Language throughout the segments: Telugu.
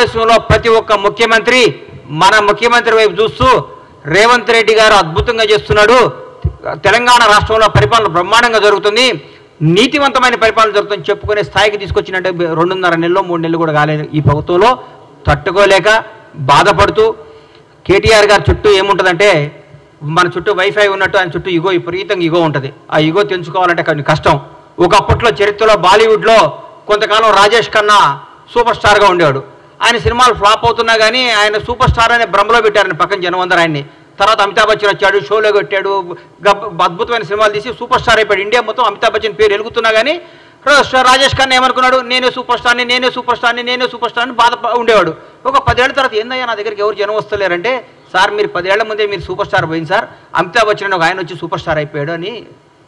భారతదేశంలో ప్రతి ఒక్క ముఖ్యమంత్రి మన ముఖ్యమంత్రి వైపు చూస్తూ రేవంత్ రెడ్డి గారు అద్భుతంగా చేస్తున్నాడు, తెలంగాణ రాష్ట్రంలో పరిపాలన బ్రహ్మాండంగా జరుగుతుంది, నీతివంతమైన పరిపాలన జరుగుతుందని చెప్పుకునే స్థాయికి తీసుకొచ్చినట్టే 2.5 నెలలు 3 నెలలు కూడా కాలేదు. ఈ ప్రభుత్వంలో తట్టుకోలేక బాధపడుతూ కేటీఆర్ గారి చుట్టూ ఏముంటుందంటే మన చుట్టూ వైఫై ఉన్నట్టు ఆయన చుట్టూ ఇగో విపరీతంగా ఇగో ఉంటుంది. ఆ ఇగో తెంచుకోవాలంటే కొంచెం కష్టం. ఒకప్పట్లో చరిత్రలో బాలీవుడ్లో కొంతకాలం రాజేష్ ఖన్నా సూపర్ స్టార్గా ఉండేవాడు. ఆయన సినిమాలు ఫ్లాప్ అవుతున్నా కానీ ఆయన సూపర్ స్టార్ అనే భ్రమలో పెట్టారని పక్కన జనం అందరూ ఆయన్ని. తర్వాత అమితాబ్ బచ్చన్ వచ్చాడు, షోలో కొట్టాడు, అద్భుతమైన సినిమాలు తీసి సూపర్ స్టార్ అయిపోయాడు. ఇండియా మొత్తం అమితాబ్ బచ్చన్ పేరు ఎలుగుతున్నా కానీ రాజేష్ ఖన్నా ఏమనుకున్నాడు, నేనే సూపర్ స్టార్ అని బాధ ఉండేవాడు. ఒక 10 ఏళ్ల తర్వాత ఏందయ్యా నా దగ్గరికి ఎవరు జనం వస్తలేరంటే, సార్ మీరు 10 ఏళ్ల ముందే మీరు సూపర్ స్టార్ పోయింది సార్, అమితాబ్ బచ్చన్ ఒక ఆయన వచ్చి సూపర్ స్టార్ అయిపోయాడు అని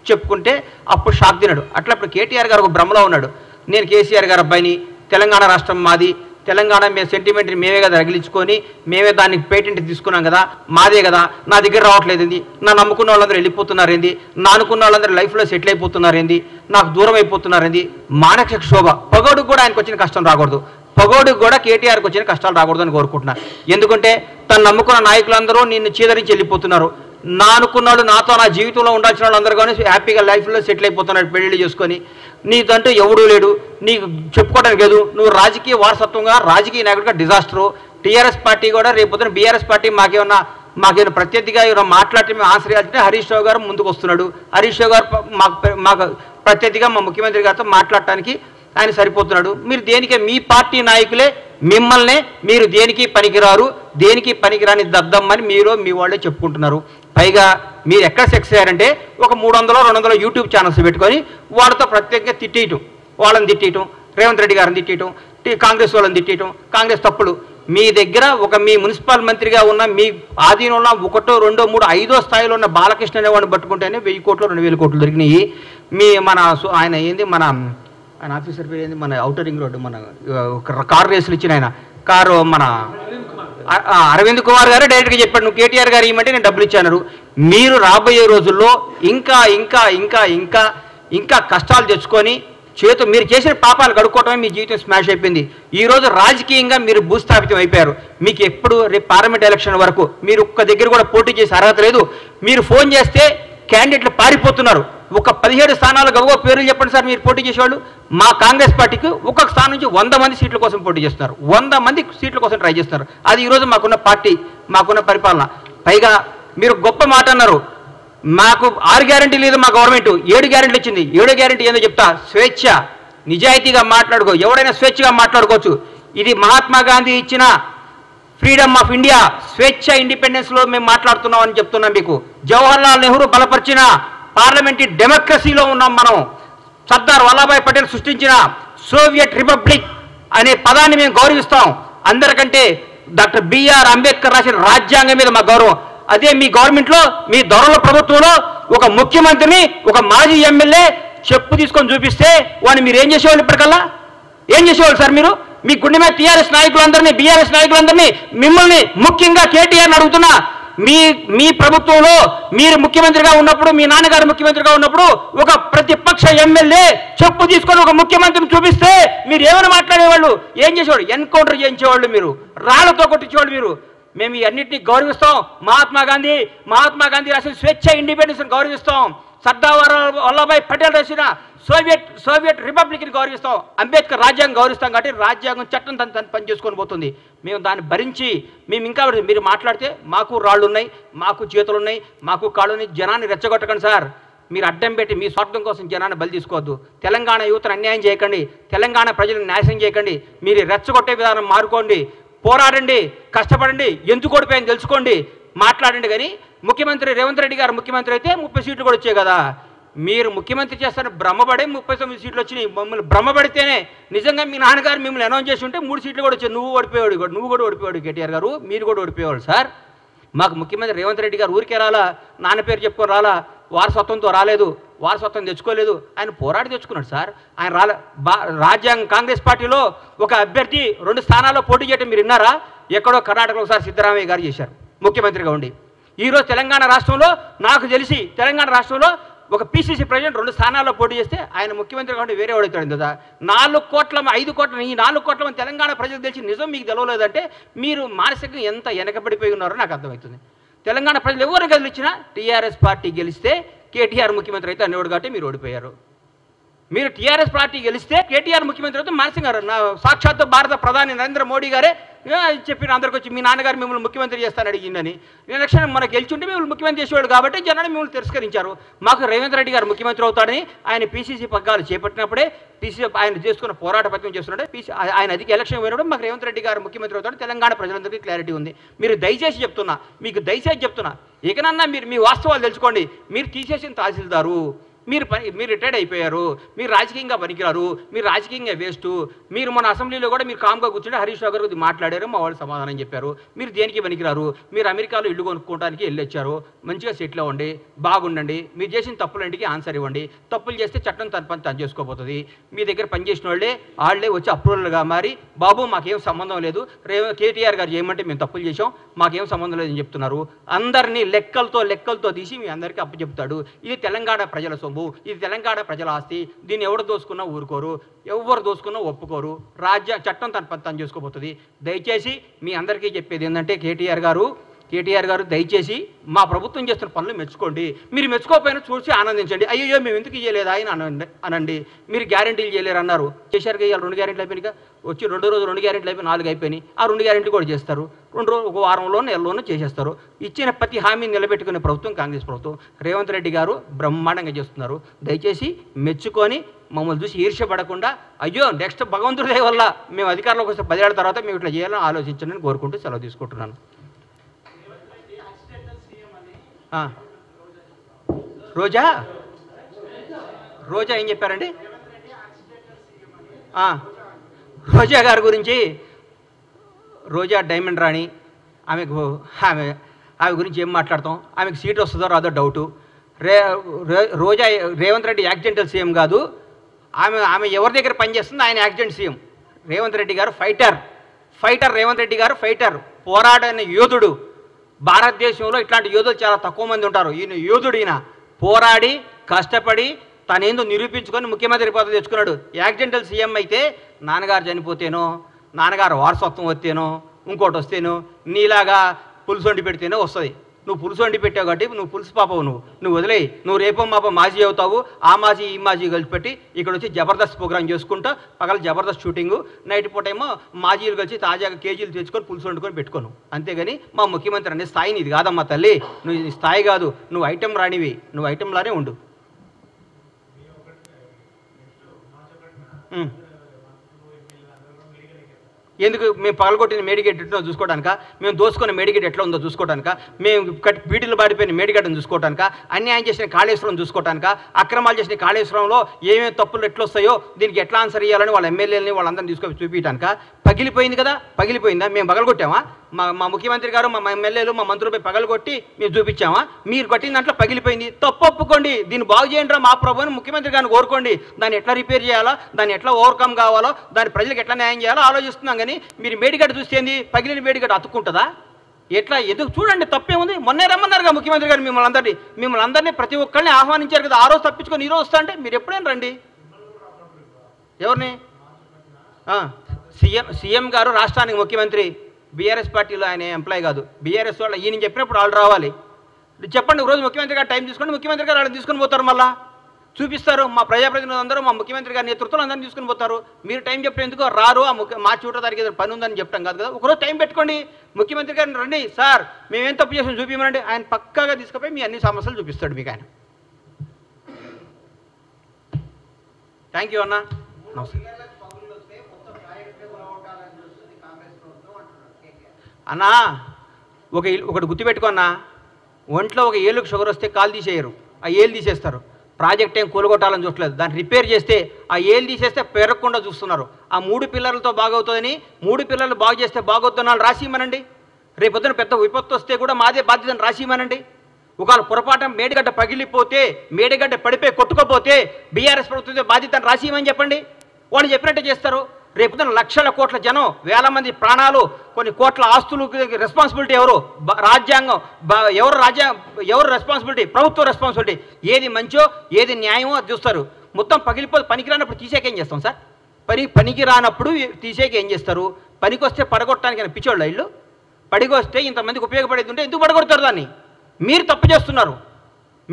చెప్పుకుంటే అప్పుడు షాక్ తిన్నాడు. అట్లా ఇప్పుడు కేటీఆర్ గారు ఒక భ్రమలో ఉన్నాడు. నేను కేసీఆర్ గారు అబ్బాయిని, తెలంగాణ రాష్ట్రం మాది, తెలంగాణ మేము సెంటిమెంట్ని మేమే కదా రగిలించుకొని మేమే దానికి పేటెంట్ తీసుకున్నాం కదా, మాదే కదా, నా దగ్గర రావట్లేదు ఏంది, నా నమ్ముకున్న వాళ్ళందరూ వెళ్ళిపోతున్నారు ఏంది, నా అనుకున్న వాళ్ళందరూ లైఫ్లో సెటిల్ అయిపోతున్నారు ఏంది, నాకు దూరం అయిపోతున్నారు ఏంది. మానసిక శోభ. పగోడుకు కూడా ఆయనకు వచ్చిన కష్టం రాకూడదు, పగోడుకు కూడా కేటీఆర్కి వచ్చిన కష్టాలు రాకూడదు అని కోరుకుంటున్నాను. ఎందుకంటే తను నమ్ముకున్న నాయకులందరూ నిన్ను చీదరించి వెళ్ళిపోతున్నారు. నా అనుకున్నాడు నాతో నా జీవితంలో ఉండాల్సిన వాళ్ళందరూ కానీ హ్యాపీగా లైఫ్లో సెటిల్ అయిపోతున్నాడు పెళ్ళిళ్ళు చేసుకొని. నీదంటూ ఎవడూ లేడు, నీకు చెప్పుకోవడానికి లేదు, నువ్వు రాజకీయ వారసత్వంగా రాజకీయ నాయకుడిగా డిజాస్టరు. టీఆర్ఎస్ పార్టీ కూడా రేపొద్దున బీఆర్ఎస్ పార్టీ మాకేమన్నా ప్రత్యర్థిగా ఏమైనా మాట్లాడితే మేము ఆన్సర్ చేయాలంటే హరీష్ రావు గారు ముందుకు వస్తున్నాడు. హరీష్ రావు గారు మాకు ప్రత్యర్థిగా మా ముఖ్యమంత్రి గారితో మాట్లాడటానికి ఆయన సరిపోతున్నాడు. మీరు దేనికే మీ పార్టీ నాయకులే మిమ్మల్నే మీరు దేనికి పనికిరారు, దేనికి పనికిరాని దద్దమ్మని మీరు మీ వాళ్ళే చెప్పుకుంటున్నారు. పైగా మీరు ఎక్కడ సెక్స్ అయ్యారంటే ఒక 300-200 యూట్యూబ్ ఛానల్స్ పెట్టుకొని వాళ్ళతో ప్రత్యేకంగా తిట్టేయటం, వాళ్ళని తిట్టేయటం, రేవంత్ రెడ్డి గారిని తిట్టేయటం, కాంగ్రెస్ వాళ్ళని తిట్టేయటం, కాంగ్రెస్ తప్పులు. మీ దగ్గర మీ మున్సిపల్ మంత్రిగా ఉన్న మీ ఆధీనంలో 1, 2, 3, 5వ స్థాయిలో ఉన్న బాలకృష్ణ అనేవాడిని పట్టుకుంటేనే 1000 కోట్లు 2000 కోట్లు దొరికినాయి. ఆయన ఏంది ఆయన ఆఫీసర్ పేరు ఏంది, మన ఔటర్ రింగ్ రోడ్డు మన కారు రేసులు ఇచ్చిన ఆయన కారు మన అరవింద్ కుమార్ గారు డైరెక్ట్గా చెప్పాడు, నువ్వు కేటీఆర్ గారు ఇవ్వమంటే నేను డబ్బులు ఇచ్చాను. మీరు రాబోయే రోజుల్లో ఇంకా ఇంకా ఇంకా ఇంకా ఇంకా కష్టాలు తెచ్చుకొని మీరు చేసిన పాపాలు కడుక్కోవటమే మీ జీవితం స్మాష్ అయిపోయింది. ఈరోజు రాజకీయంగా మీరు భూస్థాపితం అయిపోయారు. మీకు ఎప్పుడు రేపు పార్లమెంట్ ఎలక్షన్ వరకు మీరు ఒక్క దగ్గర కూడా పోటీ చేసే అర్హత లేదు. మీరు ఫోన్ చేస్తే క్యాండిడేట్లు పారిపోతున్నారు. ఒక 17 స్థానాలు గవ్వ పేర్లు చెప్పండి సార్ మీరు పోటీ చేసేవాళ్ళు. మా కాంగ్రెస్ పార్టీకి ఒక్కొక్క స్థానం నుంచి 100 మంది సీట్ల కోసం పోటీ చేస్తున్నారు, 100 మంది సీట్ల కోసం ట్రై చేస్తున్నారు. అది ఈరోజు మాకున్న పార్టీ, మాకున్న పరిపాలన. పైగా మీరు గొప్ప మాట అన్నారు, మాకు 6 గ్యారెంటీ లేదు మా గవర్నమెంట్, 7 గ్యారెంటీలు ఇచ్చింది. 7వ గ్యారెంటీ ఏందో చెప్తా, స్వేచ్ఛ, నిజాయితీగా మాట్లాడుకో, ఎవడైనా స్వేచ్ఛగా మాట్లాడుకోవచ్చు. ఇది మహాత్మా గాంధీ ఇచ్చిన ఫ్రీడమ్ ఆఫ్ ఇండియా, స్వేచ్ఛ, ఇండిపెండెన్స్లో మేము మాట్లాడుతున్నాం అని చెప్తున్నాం మీకు. జవహర్లాల్ నెహ్రూ బలపరిచిన పార్లమెంటరీ డెమోక్రసీలో ఉన్నాం మనం. సర్దార్ వల్లభాయ్ పటేల్ సృష్టించిన సోవియట్ రిపబ్లిక్ అనే పదాన్ని మేము గౌరవిస్తాం. అందరికంటే డాక్టర్ బిఆర్ అంబేద్కర్ రాసిన రాజ్యాంగం మీద మా గౌరవం. అదే మీ గవర్నమెంట్లో, మీ దొరల ప్రభుత్వంలో ఒక ముఖ్యమంత్రిని, ఒక మాజీ ఎమ్మెల్యే చెప్పు తీసుకొని చూపిస్తే వాడిని మీరు ఏం చేసేవాళ్ళు? ఇప్పటికల్లా ఏం చేసేవాళ్ళు సార్ మీరు? మీ గుండె మీద టీఆర్ఎస్ నాయకులందరినీ, బీఆర్ఎస్ నాయకులందరినీ, మిమ్మల్ని ముఖ్యంగా కేటీఆర్ని అడుగుతున్నా, మీ ప్రభుత్వంలో మీరు ముఖ్యమంత్రిగా ఉన్నప్పుడు, మీ నాన్నగారు ముఖ్యమంత్రిగా ఉన్నప్పుడు ఒక ప్రతిపక్ష ఎమ్మెల్యే చెప్పు తీసుకొని ఒక ముఖ్యమంత్రిని చూపిస్తే మీరు ఏమైనా మాట్లాడేవాళ్ళు? ఏం చేసేవాళ్ళు? ఎన్కౌంటర్ చేయించేవాళ్ళు, మీరు రాళ్లతో కొట్టించేవాళ్ళు. మీరు మేము ఈ అన్నింటినీ గౌరవిస్తాం. మహాత్మా గాంధీ రాసిన స్వేచ్ఛ, ఇండిపెండెన్స్ గౌరవిస్తాం. సర్దార్ వల్లభాయ్ పటేల్ రాసిన సోవియట్ రిపబ్లిక్ని గౌరవిస్తాం. అంబేద్కర్ రాజ్యాంగం గౌరవిస్తాం. కాబట్టి రాజ్యాంగం చట్టం తను పని చేసుకొని పోతుంది. మేము దాన్ని భరించి మేము ఇంకా మీరు మాట్లాడితే మాకు రాళ్ళు ఉన్నాయి, మాకు చేతులు ఉన్నాయి, మాకు కాళ్ళు ఉన్నాయి. జనాన్ని రెచ్చగొట్టకండి సార్. మీరు అడ్డం పెట్టి మీ స్వార్థం కోసం జనాన్ని బలి తీసుకోవద్దు. తెలంగాణ యువతను అన్యాయం చేయకండి, తెలంగాణ ప్రజలను నాశనం చేయకండి. మీరు రెచ్చగొట్టే విధానం మారుకోండి, పోరాడండి, కష్టపడండి, ఎందుకు ఓడిపోయాయని తెలుసుకోండి, మాట్లాడండి. కానీ ముఖ్యమంత్రి రేవంత్ రెడ్డి గారు ముఖ్యమంత్రి అయితే 30 సీట్లు కూడా వచ్చాయి కదా. మీరు ముఖ్యమంత్రి చేస్తారని భ్రమపడే 39 సీట్లు వచ్చినాయి. మమ్మల్ని భ్రమపడితేనే నిజంగా మీ నాన్నగారు మిమ్మల్ని అనౌన్స్ చేసి ఉంటే 3 సీట్లు కూడా వచ్చాయి. నువ్వు కూడా ఓడిపోయాడు కేటీఆర్ గారు, మీరు కూడా ఓడిపోయేవాళ్ళు సార్. మాకు ముఖ్యమంత్రి రేవంత్ రెడ్డి గారు ఊరికే రాలా, నాన్న పేరు చెప్పుకొని రాలా, వారసత్వంతో రాలేదు, వారసత్వం తెచ్చుకోలేదు, ఆయన పోరాడి తెచ్చుకున్నాడు సార్. ఆయన రాజ్యాంగం కాంగ్రెస్ పార్టీలో ఒక అభ్యర్థి 2 స్థానాల్లో పోటీ చేయడం మీరు విన్నారా? ఎక్కడో కర్ణాటకలో ఒకసారి సిద్ధరామయ్య గారు చేశారు ముఖ్యమంత్రిగా ఉండి. ఈరోజు తెలంగాణ రాష్ట్రంలో నాకు తెలిసి తెలంగాణ రాష్ట్రంలో ఒక పిసిసి ప్రెసిడెంట్ 2 స్థానాల్లో పోటీ చేస్తే ఆయన ముఖ్యమంత్రి కాబట్టి వేరే వాడవుతాడు కదా. 4 కోట్ల 5 కోట్ల ఈ 4 కోట్ల మంది తెలంగాణ ప్రజలకు తెలిసి నిజం మీకు తెలవలేదంటే మీరు మానసికంగా ఎంత వెనకబడిపోయి ఉన్నారో నాకు అర్థమవుతుంది. తెలంగాణ ప్రజలు ఎవరు గెలిచినా టీఆర్ఎస్ పార్టీ గెలిస్తే కేటీఆర్ ముఖ్యమంత్రి అయితే అనేవాడు కాబట్టి మీరు ఓడిపోయారు. మీరు టీఆర్ఎస్ పార్టీ గెలిస్తే కేటీఆర్ ముఖ్యమంత్రి అయితే మానసింగ్ గారు సాక్షాత్తు భారత ప్రధాని నరేంద్ర మోడీ గారే చెప్పిన అందరికి వచ్చి మీ నాన్నగారు మిమ్మల్ని ముఖ్యమంత్రి చేస్తాను అడిగిందని. ఎలక్షన్ మనకు గెలిచుంటే మిమ్మల్ని ముఖ్యమంత్రి చేసేవాడు కాబట్టి జనాన్ని మిమ్మల్ని తిరస్కరించారు. మాకు రేవంత్ రెడ్డి గారు ముఖ్యమంత్రి అవుతాడని ఆయన పీసీసీ పగ్గాలు చేపట్టినప్పుడే పీసీసీ ఆయన చేసుకున్న పోరాట పత్రం చేస్తున్నాడే ఆయన అధిక ఎలక్షన్ పోయినప్పుడు మాకు రేవంత్ రెడ్డి గారు ముఖ్యమంత్రి అవుతాడు తెలంగాణ ప్రజలందరికీ క్లారిటీ ఉంది. మీరు దయచేసి చెప్తున్నా, మీకు దయచేసి చెప్తున్నా, ఇకనన్నా మీరు మీ వాస్తవాలు తెలుసుకోండి. మీరు తీసేసిన తహసీల్దారు, మీరు రిటైర్డ్ అయిపోయారు, మీరు రాజకీయంగా పనికిరారు, మీరు రాజకీయంగా వేస్ట్. మీరు మన అసెంబ్లీలో కూడా మీరు కామ్గా కూర్చుంటే హరీష్ రావు గారు మాట్లాడారు, మా వాళ్ళు సమాధానం చెప్పారు. మీరు దేనికి పనికిరారు, మీరు అమెరికాలో ఇల్లు కొనుక్కోవడానికి వెళ్ళొచ్చారు, మంచిగా సెటిల్ అవ్వండి, బాగుండండి, మీరు చేసిన తప్పులంటికి ఆన్సర్ ఇవ్వండి. తప్పులు చేస్తే చట్టం తన పని తను చేసుకోబోతుంది. మీ దగ్గర పనిచేసిన వాళ్ళే వచ్చి అప్రూవల్గా మారి బాబు మాకేం సంబంధం లేదు, కేటీఆర్ గారు చేయమంటే మేము తప్పులు చేసాం, మాకేం సంబంధం లేదని చెప్తున్నారు. అందరినీ లెక్కలతో తీసి మీ అందరికీ అప్పచెప్తాడు. ఇది తెలంగాణ ప్రజల సొమ్ము, ఇది తెలంగాణ ప్రజల ఆస్తి. దీన్ని ఎవరు దోసుకున్నా ఊరుకోరు, ఎవరు దోసుకున్నా ఒప్పుకోరు. చట్టం తన పని తను చేసుకోబోతుంది. దయచేసి మీ అందరికీ చెప్పేది ఏంటంటే కేటీఆర్ గారు దయచేసి మా ప్రభుత్వం చేస్తున్న పనులు మెచ్చుకోండి. మీరు మెచ్చుకోకపోయినా చూసి ఆనందించండి. అయ్యో మేము ఎందుకు చేయలేదా ఆయన అనండి. మీరు గ్యారెంటీలు చేయలేరు అన్నారు, చేశారు. ఇవాళ 2 గ్యారెంటీలు అయిపోయినాయి. వచ్చి 2 రోజులు 2 గ్యారెంటీలు అయిపోయి 4 అయిపోయినాయి. ఆ 2 గ్యారెంటీ కూడా చేస్తారు. 2 రోజులు, 1 వారంలోనూ నెలలోనూ చేసేస్తారు. ఇచ్చిన ప్రతి హామీని నిలబెట్టుకునే ప్రభుత్వం కాంగ్రెస్ ప్రభుత్వం. రేవంత్ రెడ్డి గారు బ్రహ్మాండంగా చేస్తున్నారు. దయచేసి మెచ్చుకొని మమ్మల్ని చూసి ఈర్ష్యపడకుండా అయ్యో నెక్స్ట్ భగవంతుడి దయ వల్ల మేము అధికారంలోకి వస్తే 10 ఏళ్ల తర్వాత మేము ఇట్లా చేయాలని ఆలోచించండి కోరుకుంటూ సెలవు తీసుకుంటున్నాను. రోజా ఏం చెప్పారండి? రోజా గారి గురించి, రోజా డైమండ్ రాణి, ఆమె గురించి ఏం మాట్లాడతాం? ఆమెకు సీట్ వస్తుందో రాదో డౌటు. రోజా రేవంత్ రెడ్డి యాక్సిడెంటల్ సీఎం కాదు. ఆమె ఎవరి దగ్గర పనిచేస్తుంది? ఆయన యాక్సిడెంట్ సీఎం. రేవంత్ రెడ్డి గారు ఫైటర్. రేవంత్ రెడ్డి గారు ఫైటర్, పోరాడని యోధుడు. భారతదేశంలో ఇట్లాంటి యోధులు చాలా తక్కువ మంది ఉంటారు. ఈయన యోధుడు. ఈయన పోరాడి కష్టపడి తనేందో నిరూపించుకొని ముఖ్యమంత్రి పదవి తెచ్చుకున్నాడు. యాక్సిడెంటల్ సీఎం అయితే నాన్నగారు చనిపోతేనో, నాన్నగారు వారసత్వం వస్తేనో, ఇంకోటి వస్తేనో, నీలాగా పులుసు వండి పెడితేనో వస్తుంది. నువ్వు పులుసు వండి పెట్టావు కాబట్టి నువ్వు పులుసు పాపవు. నువ్వు వదిలేయి. నువ్వు రేపో మాపో మాజీ అవుతావు. ఆ మాజీ ఈ మాజీ కలిసి పెట్టి ఇక్కడ వచ్చి జబర్దస్త్ ప్రోగ్రామ్ చేసుకుంటా, పగల జబర్దస్త్ షూటింగు, నైట్ పూట ఏమో మాజీలు కలిసి తాజాగా కేజీలు తెచ్చుకొని పులుసు వండుకొని పెట్టుకోను. అంతేగాని మా ముఖ్యమంత్రి అనే స్థాయి ఇది కాదమ్మా తల్లి. నువ్వు ఈ స్థాయి కాదు, నువ్వు ఐటెం రానివి, నువ్వు ఐటెంలానే ఉండు. ఎందుకు? మేము పగలగొట్టిన మేడిగేట్ ఎట్లా చూసుకోవడానిక, మేము దోసుకున్న మేడిగేట్ ఎట్లా ఉందో చూసుకోవడానిక, మేము బీటీలు బారిపోయిన మేడిగడ్డను చూసుకోవడానిక, అన్యాయం చేసిన కాళేశ్వరం చూసుకోవడానిక, అక్రమాలు చేసిన కాళేశ్వరంలో ఏమేమి తప్పులు ఎట్లా వస్తాయో దీనికి ఎట్లా ఆన్సర్ ఇవ్వాలని వాళ్ళ ఎమ్మెల్యేలని వాళ్ళందరినీ తీసుకొని చూపించడానిక. పగిలిపోయింది కదా, పగిలిపోయిందా? మేము పగలగొట్టామా? మా ముఖ్యమంత్రి గారు, మా ఎమ్మెల్యేలు, మా మంత్రులపై పగలగొట్టి మేము చూపించామా? మీరు కొట్టిన దాంట్లో పగిలిపోయింది, తప్పు ఒప్పుకోండి, దీన్ని బాగు చేయండి మా ప్రభుని ముఖ్యమంత్రి గారిని కోరుకోండి. దాన్ని ఎట్లా రిపేర్ చేయాలో, దాన్ని ఎట్లా ఓవర్కమ్ కావాలో, దాని ప్రజలకు ఎట్లా న్యాయం చేయాలో ఆలోచిస్తున్నాం. కానీ మీరు మేడిగడ్డ చూస్తేంది, పగిలిన మేడిగడ్డ అతుక్కుంటుందా? ఎట్లా ఎదుగు చూడండి, తప్పేముంది? మొన్నే రమ్మన్నారుగా ముఖ్యమంత్రి గారు మిమ్మల్ని అందరినీ ప్రతి ఒక్కరిని ఆహ్వానించారు కదా. ఆ రోజు తప్పించుకొని ఈ రోజు వస్తా అంటే మీరు ఎప్పుడైనా రండి. ఎవరిని? సీఎం గారు రాష్ట్రానికి ముఖ్యమంత్రి. బీఆర్ఎస్ పార్టీలో ఆయన ఎంప్లాయ్ కాదు. బీఆర్ఎస్ వాళ్ళు ఈయన చెప్పినప్పుడు వాళ్ళు రావాలి. చెప్పండి, రోజు ముఖ్యమంత్రి గారు టైం తీసుకోండి, ముఖ్యమంత్రి గారు వాళ్ళని తీసుకొని పోతారు, మళ్ళీ చూపిస్తారు. మా ప్రజాప్రతినిధులు అందరూ మా ముఖ్యమంత్రి గారి నేతృత్వంలో అందరినీ తీసుకుని పోతారు. మీరు టైం చెప్పిన ఎందుకు రారు? మా చూడ తారీఖు ఏదో పని ఉందని చెప్తాం కాదు కదా. ఒకరోజు టైం పెట్టుకోండి, ముఖ్యమంత్రి గారిని రండి, సార్ మేమేం తప్పు చేసాం చూపించమండి. ఆయన పక్కాగా తీసుకుపోయి మీ అన్ని సమస్యలు చూపిస్తాడు మీకు ఆయన. థ్యాంక్ యూ అన్న. నమస్తే అన్నా. ఒకటి గుర్తుపెట్టుకో అన్నా, ఒంట్లో ఒక ఏళ్ళకు షుగర్ వస్తే కాలు తీసేయరు, ఆ ఏళ్ళు తీసేస్తారు. ప్రాజెక్ట్ ఏం కూలగొట్టాలని చూడలేదు, దాన్ని రిపేర్ చేస్తే ఆ ఏళ్ళు తీసేస్తే పెరగకుండా చూస్తున్నారు. ఆ 3 పిల్లలతో బాగవుతుందని, 3 పిల్లలు బాగు చేస్తే బాగవుతున్నాను రాసిమనండి. రేపొద్దున పెద్ద విపత్తు వస్తే కూడా మాదే బాధ్యతను రాసిమనండి. ఒకవేళ పొరపాటు మేడిగడ్డ పగిలిపోతే, మేడిగడ్డ పడిపోయి కొట్టుకోపోతే బీఆర్ఎస్ ప్రభుత్వం బాధ్యతను రాసిమని చెప్పండి. వాళ్ళు చెప్పినట్టే చేస్తారు. రేపు లక్షల కోట్ల జనం, వేల మంది ప్రాణాలు, కొన్ని కోట్ల ఆస్తులు రెస్పాన్సిబిలిటీ ఎవరు? రాజ్యాంగం. ఎవరు రెస్పాన్సిబిలిటీ? ప్రభుత్వ రెస్పాన్సిబిలిటీ. ఏది మంచో ఏది న్యాయమో అది చూస్తారు. మొత్తం పగిలిపోతే పనికి రానప్పుడు తీసేకేం చేస్తాం సార్? పనికి రానప్పుడు తీసేకి ఏం చేస్తారు? పనికి వస్తే పడగొట్టడానికి పిచ్చోళ్ళ ఇల్లు. పడికి వస్తే ఇంతమందికి ఉపయోగపడేది ఉంటే ఎందుకు పడగొడతారు దాన్ని? మీరు తప్పు చేస్తున్నారు.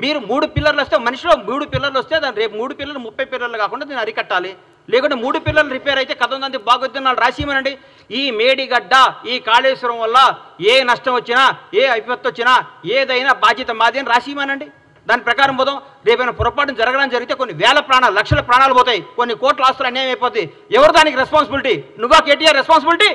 మీరు 3 పిల్లర్లు వస్తే, మనిషిలో 3 పిల్లర్లు వస్తే దాన్ని రేపు 3 పిల్లలు 30 పిల్లర్లు కాకుండా దీన్ని అరికట్టాలి. లేకుంటే 3 పిల్లలు రిపేర్ అయితే కథ ఉందంటే బాగొద్దని వాళ్ళు రాసిమనండి. ఈ మేడిగడ్డ, ఈ కాళేశ్వరం వల్ల ఏ నష్టం వచ్చినా, ఏ విపత్తు వచ్చినా ఏదైనా బాధ్యత మాది అని రాసిమనండి. దాని ప్రకారం పోదాం. రేపైనా పొరపాటున జరగడం జరిగితే కొన్ని వేల ప్రాణాలు, లక్షల ప్రాణాలు పోతాయి, కొన్ని కోట్ల ఆస్తులు అన్యాయం అయిపోతాయి. ఎవరు దానికి రెస్పాన్సిబిలిటీ? నువ్వా కేటీఆర్ రెస్పాన్సిబిలిటీ?